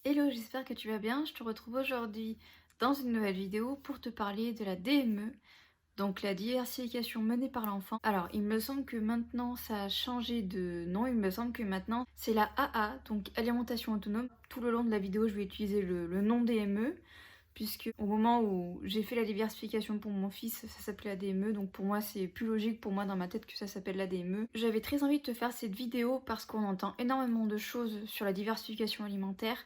Hello, j'espère que tu vas bien. Je te retrouve aujourd'hui dans une nouvelle vidéo pour te parler de la DME, donc la diversification menée par l'enfant. Alors, il me semble que maintenant ça a changé de nom, il me semble que maintenant c'est la AA, donc alimentation autonome. Tout le long de la vidéo, je vais utiliser le nom DME, puisque au moment où j'ai fait la diversification pour mon fils, ça s'appelait la DME, donc pour moi c'est plus logique pour moi dans ma tête que ça s'appelle la DME. J'avais très envie de te faire cette vidéo parce qu'on entend énormément de choses sur la diversification alimentaire,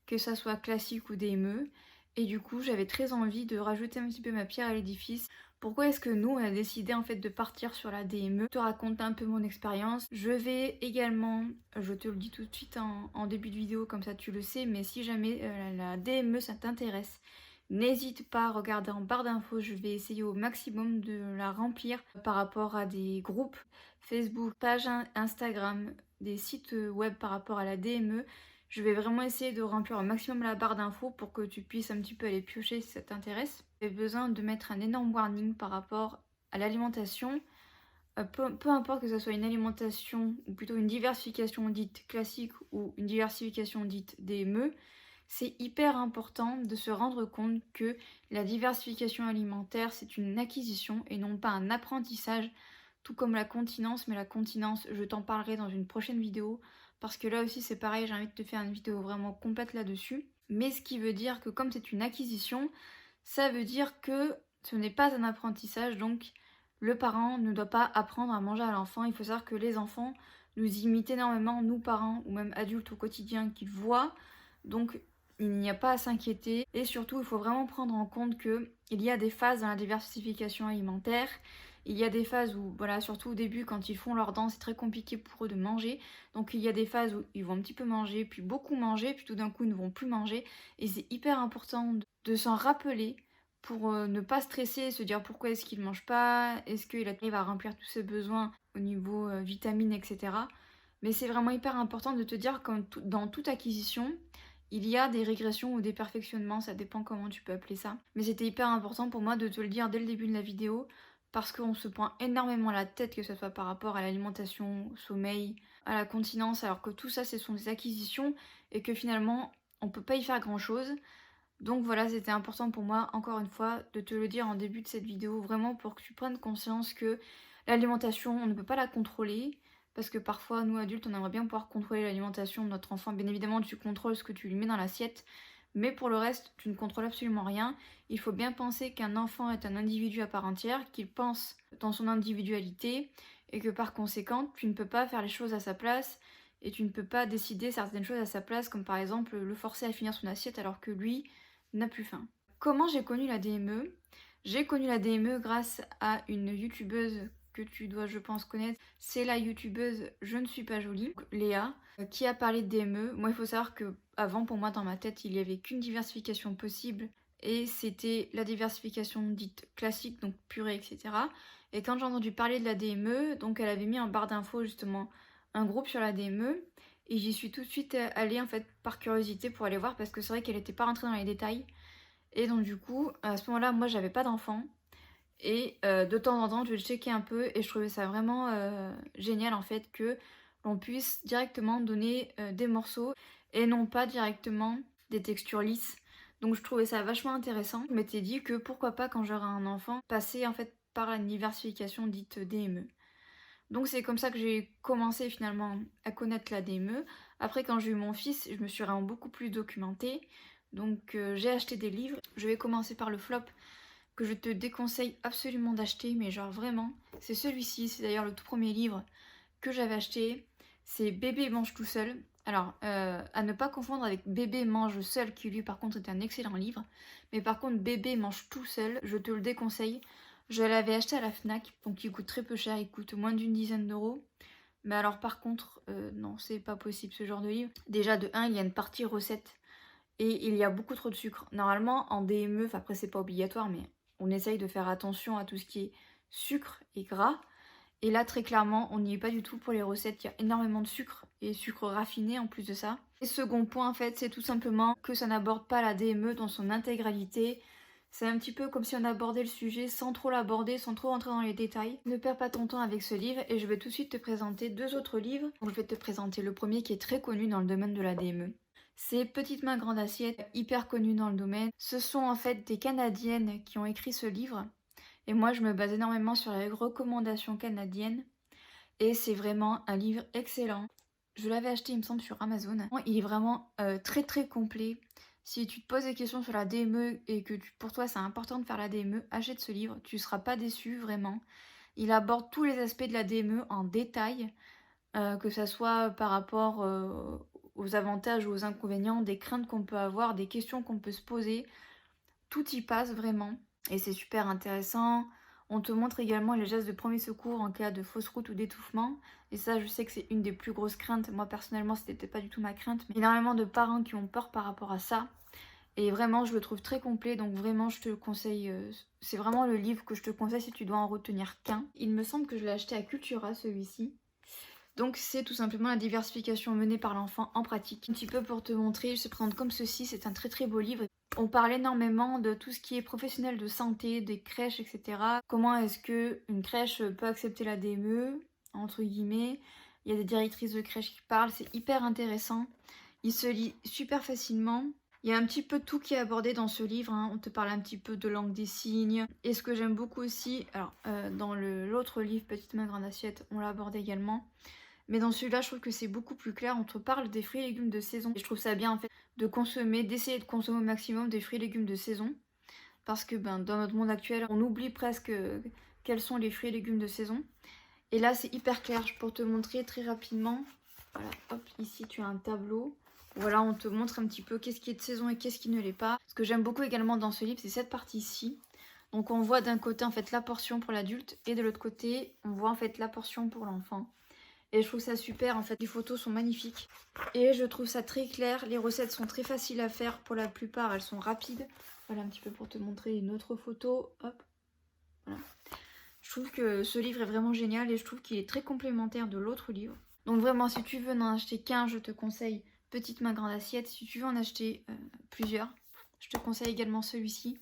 que ça soit classique ou DME. Et du coup, j'avais très envie de rajouter un petit peu ma pierre à l'édifice. Pourquoi est-ce que nous, on a décidé en fait de partir sur la DME? Je te raconte un peu mon expérience. Je vais également, je te le dis tout de suite en début de vidéo, comme ça tu le sais, mais si jamais la DME ça t'intéresse, n'hésite pas à regarder en barre d'infos. Je vais essayer au maximum de la remplir par rapport à des groupes Facebook, pages Instagram, des sites web par rapport à la DME. Je vais vraiment essayer de remplir au maximum la barre d'infos pour que tu puisses un petit peu aller piocher si ça t'intéresse. J'ai besoin de mettre un énorme warning par rapport à l'alimentation. Peu importe que ce soit une alimentation ou plutôt une diversification dite classique ou une diversification dite DME, c'est hyper important de se rendre compte que la diversification alimentaire c'est une acquisition et non pas un apprentissage, tout comme la continence, mais la continence je t'en parlerai dans une prochaine vidéo parce que là aussi c'est pareil, j'ai envie de te faire une vidéo vraiment complète là-dessus. Mais ce qui veut dire que comme c'est une acquisition, ça veut dire que ce n'est pas un apprentissage, donc le parent ne doit pas apprendre à manger à l'enfant. Il faut savoir que les enfants nous imitent énormément, nous parents ou même adultes au quotidien qu'ils voient, donc il n'y a pas à s'inquiéter. Et surtout, il faut vraiment prendre en compte qu'il y a des phases dans la diversification alimentaire. Il y a des phases où, voilà, surtout au début, quand ils font leurs dents, c'est très compliqué pour eux de manger. Donc il y a des phases où ils vont un petit peu manger, puis beaucoup manger, puis tout d'un coup ils ne vont plus manger. Et c'est hyper important de s'en rappeler pour ne pas stresser et se dire pourquoi est-ce qu'il ne mange pas, est-ce qu'il arrive à remplir tous ses besoins au niveau vitamines, etc. Mais c'est vraiment hyper important de te dire que dans toute acquisition, il y a des régressions ou des perfectionnements, ça dépend comment tu peux appeler ça. Mais c'était hyper important pour moi de te le dire dès le début de la vidéo, parce qu'on se prend énormément la tête, que ce soit par rapport à l'alimentation, au sommeil, à la continence, alors que tout ça, ce sont des acquisitions et que finalement, on peut pas y faire grand-chose. Donc voilà, c'était important pour moi, encore une fois, de te le dire en début de cette vidéo, vraiment pour que tu prennes conscience que l'alimentation, on ne peut pas la contrôler, parce que parfois, nous adultes, on aimerait bien pouvoir contrôler l'alimentation de notre enfant. Bien évidemment, tu contrôles ce que tu lui mets dans l'assiette, mais pour le reste, tu ne contrôles absolument rien. Il faut bien penser qu'un enfant est un individu à part entière, qu'il pense dans son individualité, et que par conséquent, tu ne peux pas faire les choses à sa place, et tu ne peux pas décider certaines choses à sa place, comme par exemple le forcer à finir son assiette alors que lui n'a plus faim. Comment j'ai connu la DME? J'ai connu la DME grâce à une youtubeuse que tu dois, je pense, connaître. C'est la youtubeuse Je ne suis pas jolie, Léa, qui a parlé de DME. Moi, il faut savoir que avant, pour moi, dans ma tête, il n'y avait qu'une diversification possible et c'était la diversification dite classique, donc purée, etc. Et quand j'ai entendu parler de la DME, donc elle avait mis en barre d'infos justement un groupe sur la DME et j'y suis tout de suite allée en fait par curiosité pour aller voir parce que c'est vrai qu'elle n'était pas rentrée dans les détails. Et donc du coup, à ce moment-là, moi j'avais pas d'enfant. Et de temps en temps, je checkais un peu et je trouvais ça vraiment génial en fait que l'on puisse directement donner des morceaux et non pas directement des textures lisses. Donc je trouvais ça vachement intéressant. Je m'étais dit que pourquoi pas quand j'aurai un enfant, passer en fait par la diversification dite DME. Donc c'est comme ça que j'ai commencé finalement à connaître la DME. Après quand j'ai eu mon fils, je me suis vraiment beaucoup plus documentée. Donc j'ai acheté des livres. Je vais commencer par le flop que je te déconseille absolument d'acheter, mais genre vraiment. C'est celui-ci, c'est d'ailleurs le tout premier livre que j'avais acheté. C'est Bébé mange tout seul. Alors, à ne pas confondre avec Bébé mange seul, qui lui par contre est un excellent livre. Mais par contre, Bébé mange tout seul, je te le déconseille. Je l'avais acheté à la FNAC, donc il coûte très peu cher, il coûte moins d'une dizaine d'euros. Mais alors par contre, non, c'est pas possible ce genre de livre. Déjà de 1, il y a une partie recette et il y a beaucoup trop de sucre. Normalement, en DME, enfin après c'est pas obligatoire, mais on essaye de faire attention à tout ce qui est sucre et gras. Et là, très clairement, on n'y est pas du tout pour les recettes. Il y a énormément de sucre et sucre raffiné en plus de ça. Et second point, en fait, c'est tout simplement que ça n'aborde pas la DME dans son intégralité. C'est un petit peu comme si on abordait le sujet sans trop l'aborder, sans trop rentrer dans les détails. Ne perds pas ton temps avec ce livre et je vais tout de suite te présenter deux autres livres. Donc, je vais te présenter le premier qui est très connu dans le domaine de la DME. C'est Petite main grande assiette, hyper connu dans le domaine. Ce sont en fait des Canadiennes qui ont écrit ce livre. Et moi, je me base énormément sur les recommandations canadiennes. Et c'est vraiment un livre excellent. Je l'avais acheté, il me semble, sur Amazon. Il est vraiment très très complet. Si tu te poses des questions sur la DME et que pour toi c'est important de faire la DME, achète ce livre, tu ne seras pas déçu vraiment. Il aborde tous les aspects de la DME en détail, que ça soit par rapport aux avantages ou aux inconvénients, des craintes qu'on peut avoir, des questions qu'on peut se poser. Tout y passe vraiment et c'est super intéressant. On te montre également les gestes de premier secours en cas de fausse route ou d'étouffement. Et ça, je sais que c'est une des plus grosses craintes. Moi, personnellement, c'était pas du tout ma crainte. Mais énormément de parents qui ont peur par rapport à ça. Et vraiment, je le trouve très complet. Donc vraiment, je te le conseille. C'est vraiment le livre que je te conseille si tu dois en retenir qu'un. Il me semble que je l'ai acheté à Cultura, celui-ci. Donc c'est tout simplement la diversification menée par l'enfant en pratique. Un petit peu pour te montrer, je te présente comme ceci, c'est un très très beau livre. On parle énormément de tout ce qui est professionnel de santé, des crèches, etc. Comment est-ce que une crèche peut accepter la DME, entre guillemets. Il y a des directrices de crèche qui parlent, c'est hyper intéressant. Il se lit super facilement. Il y a un petit peu tout qui est abordé dans ce livre, hein. On te parle un petit peu de langue des signes. Et ce que j'aime beaucoup aussi, alors dans l'autre livre, Petite main grande assiette, on l'aborde également. Mais dans celui-là, je trouve que c'est beaucoup plus clair. On te parle des fruits et légumes de saison. Et je trouve ça bien en fait de consommer, d'essayer de consommer au maximum des fruits et légumes de saison. Parce que dans notre monde actuel, on oublie presque quels sont les fruits et légumes de saison. Et là, c'est hyper clair. Pour te montrer très rapidement. Voilà, hop, ici tu as un tableau. Voilà, on te montre un petit peu qu'est-ce qui est de saison et qu'est-ce qui ne l'est pas. Ce que j'aime beaucoup également dans ce livre, c'est cette partie-ci. Donc on voit d'un côté en fait la portion pour l'adulte et de l'autre côté, on voit en fait la portion pour l'enfant. Et je trouve ça super, en fait les photos sont magnifiques. Et je trouve ça très clair, les recettes sont très faciles à faire pour la plupart, elles sont rapides. Voilà un petit peu pour te montrer une autre photo, hop. Voilà. Je trouve que ce livre est vraiment génial et je trouve qu'il est très complémentaire de l'autre livre. Donc vraiment si tu veux n'en acheter qu'un, je te conseille Petite main grande assiette. Si tu veux en acheter plusieurs, je te conseille également celui-ci,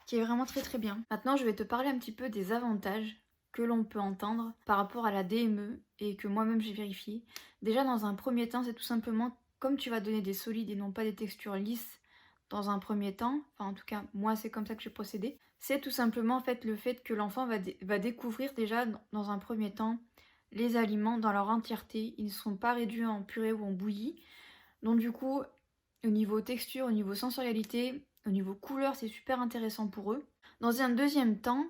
qui est vraiment très très bien. Maintenant je vais te parler un petit peu des avantages que l'on peut entendre par rapport à la DME et que moi-même j'ai vérifié. Déjà dans un premier temps, c'est tout simplement comme tu vas donner des solides et non pas des textures lisses dans un premier temps, enfin en tout cas moi c'est comme ça que j'ai procédé, c'est tout simplement en fait le fait que l'enfant va découvrir déjà dans un premier temps les aliments dans leur entièreté. Ils ne sont pas réduits en purée ou en bouillie. Donc du coup, au niveau texture, au niveau sensorialité, au niveau couleur, c'est super intéressant pour eux. Dans un deuxième temps,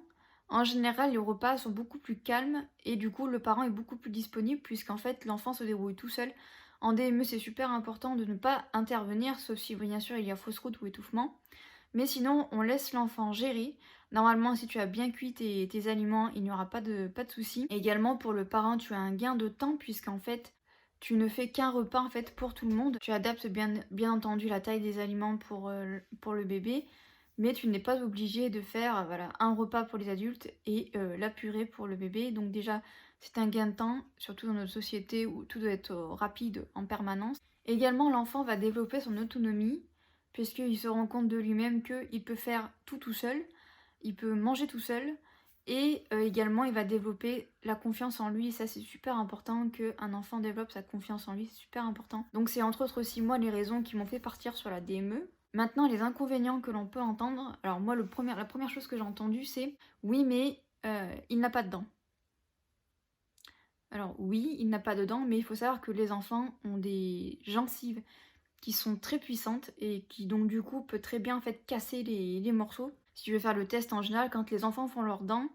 en général, les repas sont beaucoup plus calmes et du coup, le parent est beaucoup plus disponible puisqu'en fait, l'enfant se débrouille tout seul. En DME, c'est super important de ne pas intervenir, sauf si bien sûr il y a fausse route ou étouffement. Mais sinon, on laisse l'enfant gérer. Normalement, si tu as bien cuit tes aliments, il n'y aura pas de souci. Également, pour le parent, tu as un gain de temps puisqu'en fait, tu ne fais qu'un repas en fait pour tout le monde. Tu adaptes bien entendu la taille des aliments pour le bébé, mais tu n'es pas obligé de faire voilà, un repas pour les adultes et la purée pour le bébé. Donc déjà, c'est un gain de temps, surtout dans notre société où tout doit être rapide en permanence. Également, l'enfant va développer son autonomie, puisqu'il se rend compte de lui-même qu'il peut faire tout seul, il peut manger tout seul, et également il va développer la confiance en lui, et ça c'est super important qu'un enfant développe sa confiance en lui, c'est super important. Donc c'est entre autres aussi moi les raisons qui m'ont fait partir sur la DME. Maintenant les inconvénients que l'on peut entendre, alors moi la première chose que j'ai entendue c'est « oui mais il n'a pas de dents ». Alors oui, il n'a pas de dents, mais il faut savoir que les enfants ont des gencives qui sont très puissantes et qui donc du coup peut très bien en fait casser les morceaux. Si tu veux faire le test en général, quand les enfants font leurs dents,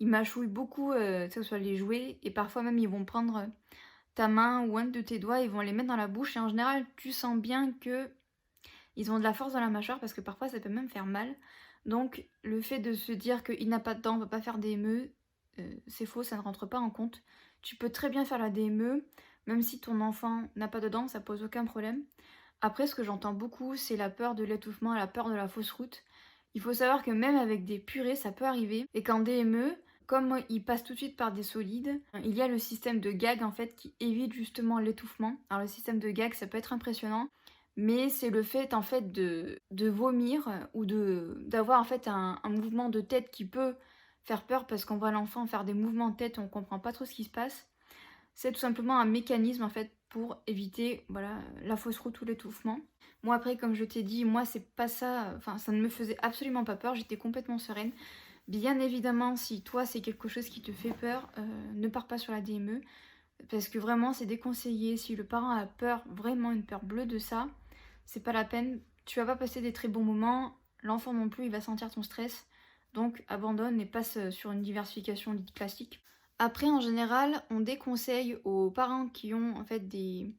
ils mâchouillent beaucoup, que ce soit les jouets, et parfois même ils vont prendre ta main ou un de tes doigts, ils vont les mettre dans la bouche et en général tu sens bien que ils ont de la force dans la mâchoire parce que parfois ça peut même faire mal. Donc le fait de se dire qu'il n'a pas de dents, on ne va pas faire des DME, c'est faux, ça ne rentre pas en compte. Tu peux très bien faire la DME, même si ton enfant n'a pas de dents, ça pose aucun problème. Après, ce que j'entends beaucoup, c'est la peur de l'étouffement, la peur de la fausse route. Il faut savoir que même avec des purées, ça peut arriver. Et qu'en DME, comme il passe tout de suite par des solides, il y a le système de gag en fait qui évite justement l'étouffement. Alors le système de gag, ça peut être impressionnant, mais c'est le fait en fait de vomir ou d'avoir en fait un mouvement de tête qui peut faire peur parce qu'on voit l'enfant faire des mouvements de tête, on comprend pas trop ce qui se passe. C'est tout simplement un mécanisme en fait pour éviter voilà, la fausse route ou l'étouffement. Moi après, comme je t'ai dit, moi c'est pas ça, enfin ça ne me faisait absolument pas peur, j'étais complètement sereine. Bien évidemment, si toi c'est quelque chose qui te fait peur, ne pars pas sur la DME, parce que vraiment c'est déconseillé. Si le parent a peur, vraiment une peur bleue de ça, c'est pas la peine. Tu vas pas passer des très bons moments, l'enfant non plus, il va sentir ton stress. Donc abandonne et passe sur une diversification dite classique. Après, en général, on déconseille aux parents qui ont en fait des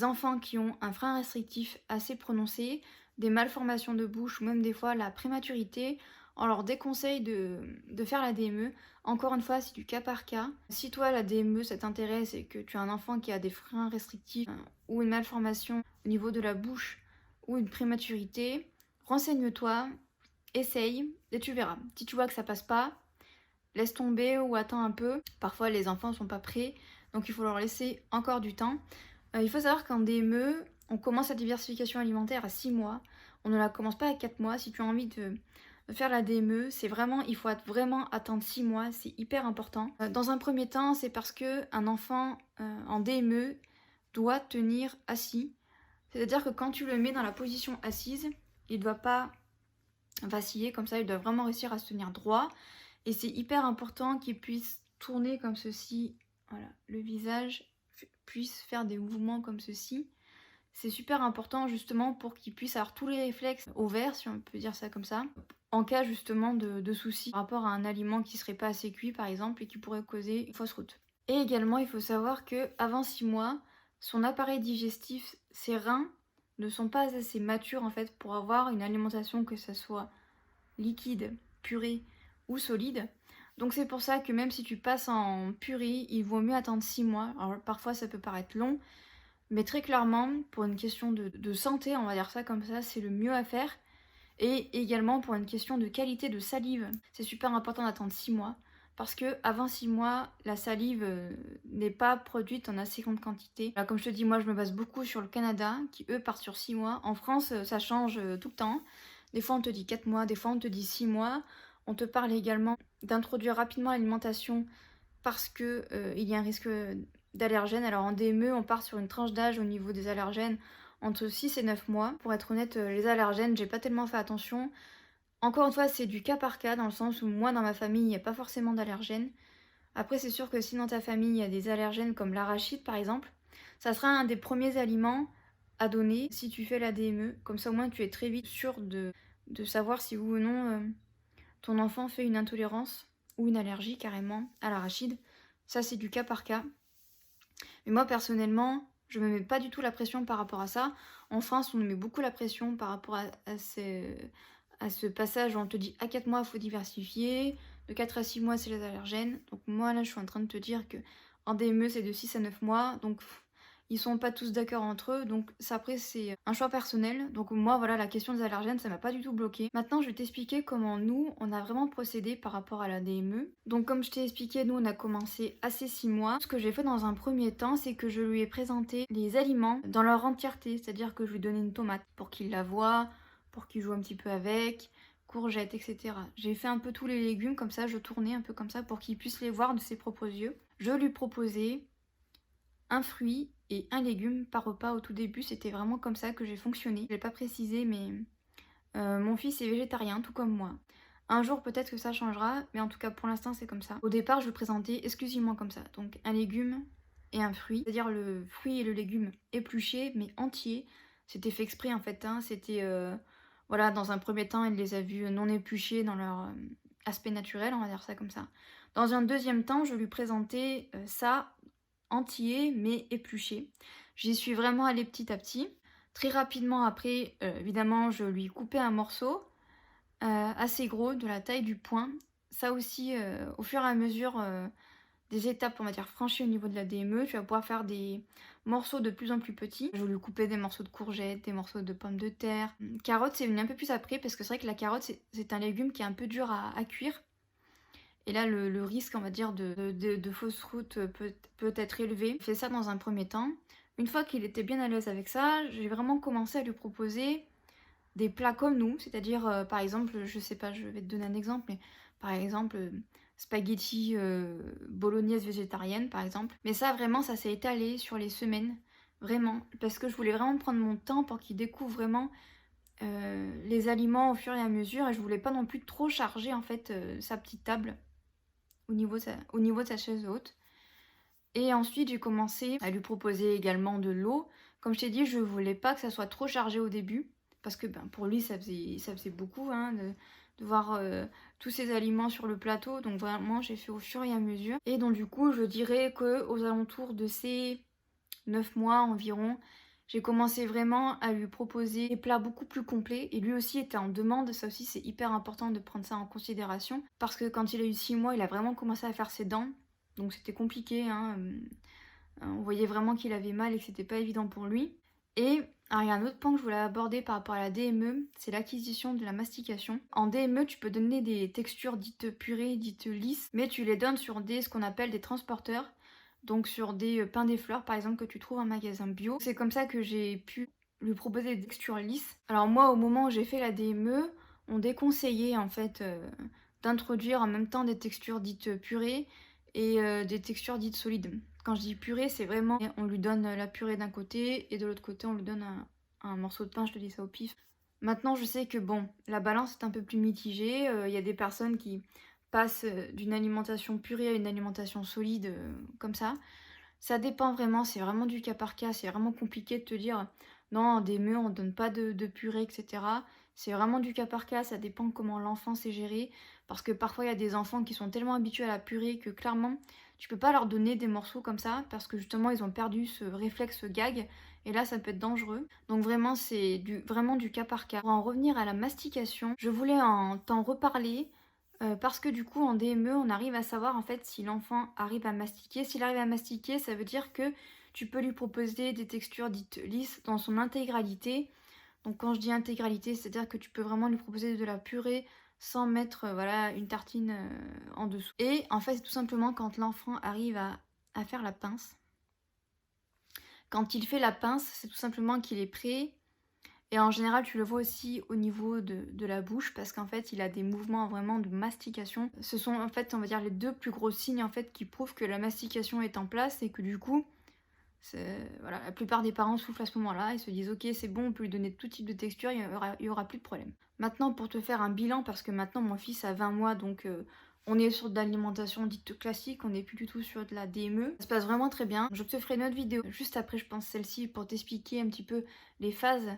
enfants qui ont un frein restrictif assez prononcé, des malformations de bouche ou même des fois la prématurité, on leur déconseille de faire la DME. Encore une fois, c'est du cas par cas. Si toi, la DME, ça t'intéresse et que tu as un enfant qui a des freins restrictifs ou une malformation au niveau de la bouche ou une prématurité, renseigne-toi, essaye et tu verras. Si tu vois que ça passe pas, laisse tomber ou attends un peu. Parfois, les enfants sont pas prêts, donc il faut leur laisser encore du temps. Il faut savoir qu'en DME, on commence la diversification alimentaire à 6 mois. On ne la commence pas à 4 mois. Si tu as envie de faire la DME, c'est vraiment, il faut vraiment attendre 6 mois, c'est hyper important. Dans un premier temps, c'est parce que un enfant en DME doit tenir assis. C'est-à-dire que quand tu le mets dans la position assise, il ne doit pas vaciller comme ça, il doit vraiment réussir à se tenir droit. Et c'est hyper important qu'il puisse tourner comme ceci, voilà, le visage puisse faire des mouvements comme ceci. C'est super important justement pour qu'il puisse avoir tous les réflexes au vert, si on peut dire ça comme ça, en cas justement de soucis par rapport à un aliment qui serait pas assez cuit par exemple et qui pourrait causer une fausse route. Et également, il faut savoir que avant 6 mois, son appareil digestif, ses reins ne sont pas assez matures en fait pour avoir une alimentation que ça soit liquide, purée ou solide. Donc c'est pour ça que même si tu passes en purée, il vaut mieux attendre 6 mois. Alors parfois ça peut paraître long, mais très clairement, pour une question de santé, on va dire ça comme ça, c'est le mieux à faire. Et également pour une question de qualité de salive, c'est super important d'attendre 6 mois. Parce que avant 6 mois, la salive n'est pas produite en assez grande quantité. Là, comme je te dis, moi je me base beaucoup sur le Canada, qui eux partent sur 6 mois. En France, ça change tout le temps. Des fois on te dit 4 mois, des fois on te dit 6 mois. On te parle également d'introduire rapidement l'alimentation parce que il y a un risque d'allergènes. Alors en DME, on part sur une tranche d'âge au niveau des allergènes entre 6 et 9 mois. Pour être honnête, les allergènes, j'ai pas tellement fait attention. Encore une fois, c'est du cas par cas, dans le sens où moi, dans ma famille, il n'y a pas forcément d'allergènes. Après, c'est sûr que si dans ta famille, il y a des allergènes comme l'arachide, par exemple, ça sera un des premiers aliments à donner si tu fais la DME. Comme ça, au moins, tu es très vite sûr de savoir si oui ou non ton enfant fait une intolérance ou une allergie carrément à l'arachide. Ça, c'est du cas par cas. Mais moi, personnellement, je me mets pas du tout la pression par rapport à ça. En France, on nous met beaucoup la pression par rapport à ce passage où on te dit à 4 mois, il faut diversifier. De 4 à 6 mois, c'est les allergènes. Donc moi, là, je suis en train de te dire que en DME, c'est de 6 à 9 mois. Donc ils sont pas tous d'accord entre eux, donc ça après c'est un choix personnel. Donc moi voilà, la question des allergènes ça m'a pas du tout bloqué. Maintenant je vais t'expliquer comment nous on a vraiment procédé par rapport à la DME. Donc comme je t'ai expliqué, nous on a commencé à ces 6 mois. Ce que j'ai fait dans un premier temps, c'est que je lui ai présenté les aliments dans leur entièreté, c'est-à-dire que je lui donnais une tomate pour qu'il la voie, pour qu'il joue un petit peu avec, courgettes, etc. J'ai fait un peu tous les légumes comme ça, je tournais un peu comme ça pour qu'il puisse les voir de ses propres yeux. Je lui proposais un fruit et un légume par repas au tout début, c'était vraiment comme ça que j'ai fonctionné. Je l'ai pas précisé, mais mon fils est végétarien, tout comme moi. Un jour peut-être que ça changera, mais en tout cas pour l'instant c'est comme ça. Au départ je le présentais exclusivement comme ça, donc un légume et un fruit, c'est-à-dire le fruit et le légume épluché mais entier. C'était fait exprès en fait, hein. C'était voilà, dans un premier temps il les a vus non épluchés dans leur aspect naturel, on va dire ça comme ça. Dans un deuxième temps je lui présentais ça entier mais épluché. J'y suis vraiment allée petit à petit. Très rapidement après, évidemment, je lui coupais un morceau assez gros, de la taille du poing. Ça aussi, au fur et à mesure des étapes, on va dire, franchies au niveau de la DME, tu vas pouvoir faire des morceaux de plus en plus petits. Je lui coupais des morceaux de courgettes, des morceaux de pommes de terre. Carotte, c'est venu un peu plus après, parce que c'est vrai que la carotte, c'est un légume qui est un peu dur à cuire. Et là, le risque, on va dire, de fausse route peut être élevé. J'ai fait ça dans un premier temps. Une fois qu'il était bien à l'aise avec ça, j'ai vraiment commencé à lui proposer des plats comme nous. C'est-à-dire, par exemple, je sais pas, je vais te donner un exemple, mais par exemple, spaghetti bolognaise végétarienne, par exemple. Mais ça, vraiment, ça s'est étalé sur les semaines. vraiment, parce que je voulais vraiment prendre mon temps pour qu'il découvre vraiment les aliments au fur et à mesure, et je voulais pas non plus trop charger en fait sa petite table au niveau de sa chaise haute. Et ensuite j'ai commencé à lui proposer également de l'eau. Comme je t'ai dit, je voulais pas que ça soit trop chargé au début, parce que ben, pour lui ça faisait beaucoup hein, de voir tous ces aliments sur le plateau, donc vraiment j'ai fait au fur et à mesure. Et donc du coup je dirais que aux alentours de ces 9 mois environ, j'ai commencé vraiment à lui proposer des plats beaucoup plus complets, et lui aussi était en demande. Ça aussi c'est hyper important de prendre ça en considération, parce que quand il a eu 6 mois il a vraiment commencé à faire ses dents, donc c'était compliqué hein. On voyait vraiment qu'il avait mal et que c'était pas évident pour lui. Et alors, il y a un autre point que je voulais aborder par rapport à la DME, c'est l'acquisition de la mastication. En DME, tu peux donner des textures dites purées, dites lisses, mais tu les donnes sur ce qu'on appelle des transporteurs, donc sur des pains des fleurs par exemple que tu trouves en magasin bio. C'est comme ça que j'ai pu lui proposer des textures lisses. Alors moi, au moment où j'ai fait la DME, on déconseillait en fait d'introduire en même temps des textures dites purées et des textures dites solides. Quand je dis purée, c'est vraiment on lui donne la purée d'un côté et de l'autre côté on lui donne un morceau de pain, je te dis ça au pif. Maintenant je sais que bon, la balance est un peu plus mitigée, il y a des personnes qui passent d'une alimentation purée à une alimentation solide comme ça. Ça dépend vraiment, c'est vraiment du cas par cas, c'est vraiment compliqué de te dire non, des meux on donne pas de purée, etc. C'est vraiment du cas par cas, ça dépend comment l'enfant s'est géré, parce que parfois il y a des enfants qui sont tellement habitués à la purée que clairement tu peux pas leur donner des morceaux comme ça, parce que justement ils ont perdu ce réflexe gag, et là ça peut être dangereux. Donc vraiment c'est vraiment du cas par cas. Pour en revenir à la mastication, je voulais t'en reparler, parce que du coup en DME on arrive à savoir en fait si l'enfant arrive à mastiquer. S'il arrive à mastiquer, ça veut dire que tu peux lui proposer des textures dites lisses dans son intégralité. Donc quand je dis intégralité, c'est-à-dire que tu peux vraiment lui proposer de la purée sans mettre voilà, une tartine en dessous. Et en fait c'est tout simplement quand l'enfant arrive à faire la pince. Quand il fait la pince, c'est tout simplement qu'il est prêt. Et en général, tu le vois aussi au niveau de la bouche, parce qu'en fait, il a des mouvements vraiment de mastication. Ce sont en fait, on va dire, les deux plus gros signes en fait qui prouvent que la mastication est en place, et que du coup, voilà, la plupart des parents soufflent à ce moment-là et se disent ok, c'est bon, on peut lui donner tout type de texture, il y aura plus de problème. Maintenant, pour te faire un bilan, parce que maintenant mon fils a 20 mois, donc on est sur de l'alimentation dite classique, on n'est plus du tout sur de la DME. Ça se passe vraiment très bien. Je te ferai une autre vidéo juste après, je pense, celle-ci, pour t'expliquer un petit peu les phases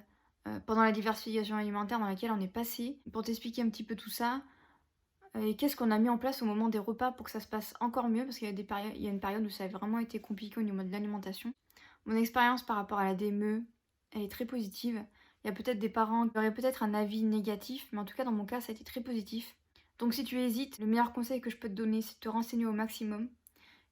pendant la diversification alimentaire dans laquelle on est passé, pour t'expliquer un petit peu tout ça, et qu'est-ce qu'on a mis en place au moment des repas pour que ça se passe encore mieux, parce qu'il y a il y a une période où ça a vraiment été compliqué au niveau de l'alimentation. Mon expérience par rapport à la DME, elle est très positive. Il y a peut-être des parents qui auraient peut-être un avis négatif, mais en tout cas dans mon cas ça a été très positif. Donc si tu hésites, le meilleur conseil que je peux te donner, c'est de te renseigner au maximum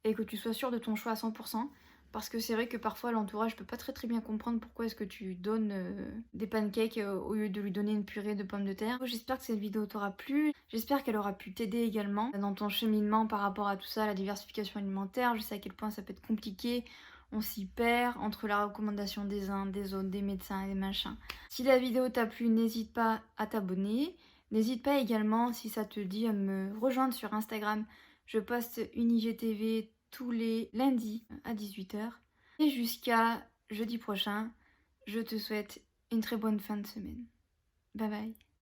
et que tu sois sûr de ton choix à 100%. Parce que c'est vrai que parfois l'entourage peut pas très bien comprendre pourquoi est-ce que tu donnes des pancakes au lieu de lui donner une purée de pommes de terre. J'espère que cette vidéo t'aura plu, j'espère qu'elle aura pu t'aider également dans ton cheminement par rapport à tout ça, la diversification alimentaire. Je sais à quel point ça peut être compliqué, on s'y perd entre la recommandation des uns, des autres, des médecins et des machins. Si la vidéo t'a plu, n'hésite pas à t'abonner. N'hésite pas également, si ça te dit, à me rejoindre sur Instagram. Je poste une IGTV tous les lundis à 18h. Et jusqu'à jeudi prochain, je te souhaite une très bonne fin de semaine. Bye bye.